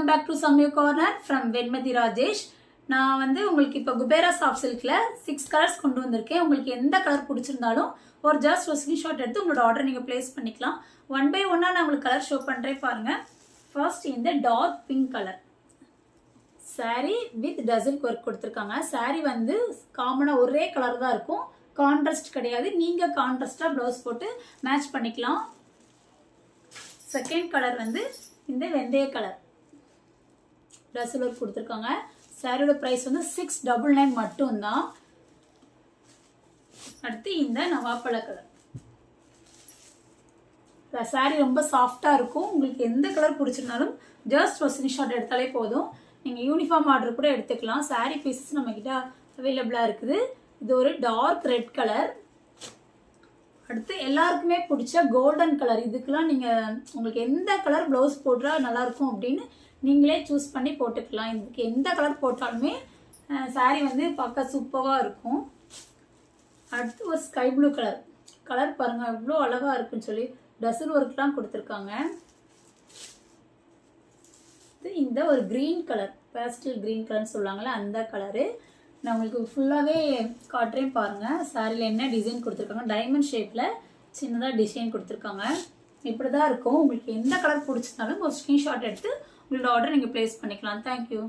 Welcome back to Samyu corner from Venmathi Rajesh. நான் வந்து உங்களுக்கு இப்போ குபேரா சாஃப்ட் சில்கில் 6 கலர்ஸ் கொண்டு வந்திருக்கேன். உங்களுக்கு எந்த கலர் பிடிச்சிருந்தாலும் ஒரு ஸ்க்ரீன்ஷாட் எடுத்து உங்களோட ஆர்டர் நீங்கள் பிளேஸ் பண்ணிக்கலாம். 1 by 1 நான் உங்களுக்கு கலர் ஷோ பண்ணுறேன் பாருங்கள். ஃபர்ஸ்ட் இந்த dark pink colour sari with tassel work கொடுத்துருக்காங்க. சாரீ வந்து காமனாக ஒரே கலர் தான் இருக்கும், கான்ட்ராஸ்ட் கிடையாது. நீங்கள் கான்ட்ராஸ்டாக ப்ளவுஸ் போட்டு மேட்ச் பண்ணிக்கலாம். செகண்ட் கலர் வந்து இந்த வெந்தய கலர் டசல் ஒர்க் கொடுத்துருக்காங்க. சாரியோட ப்ரைஸ் வந்து 699 மட்டும்தான். அடுத்து இந்த நவாப்பழ கலர். சாரி ரொம்ப சாஃப்டாக இருக்கும். உங்களுக்கு எந்த கலர் பிடிச்சிருந்தாலும் ஜஸ்ட் ஒரு ஸ்க்ரீன்ஷாட் எடுத்தாலே போதும். நீங்கள் யூனிஃபார்ம் ஆர்டர் கூட எடுத்துக்கலாம். சாரி பீசஸ் நம்மக்கிட்ட அவைலபிளாக இருக்குது. இது ஒரு டார்க் ரெட் கலர். அடுத்து எல்லாருக்குமே பிடிச்ச கோல்டன் கலர். இதுக்கெல்லாம் நீங்கள் உங்களுக்கு எந்த கலர் ப்ளவுஸ் போட்டா நல்லாயிருக்கும் அப்படின்னு நீங்களே சூஸ் பண்ணி போட்டுக்கலாம். இதுக்கு எந்த கலர் போட்டாலுமே சாரீ வந்து பார்க்க சூப்பராக இருக்கும். அடுத்து ஒரு ஸ்கை ப்ளூ கலர் பாருங்கள் எவ்வளோ அழகாக இருக்குன்னு சொல்லி டசல் ஒர்க்லாம் கொடுத்துருக்காங்க. இந்த ஒரு க்ரீன் கலர், பேஸ்டல் க்ரீன் கலர்னு சொல்லுவாங்களே அந்த கலரு. நான் உங்களுக்கு ஃபுல்லாகவே காட்டுறேன் பாருங்கள். சாரியில் என்ன டிசைன் கொடுத்துருக்காங்க, டைமண்ட் ஷேப்பில் சின்னதாக டிசைன் கொடுத்துருக்காங்க. இப்படி தான் இருக்கும். உங்களுக்கு எந்த கலர் பிடிச்சிருந்தாலும் ஒரு ஸ்க்ரீன்ஷாட் எடுத்து உங்களோட ஆர்டர் நீங்கள் ப்ளேஸ் பண்ணிக்கலாம். தேங்க்யூ.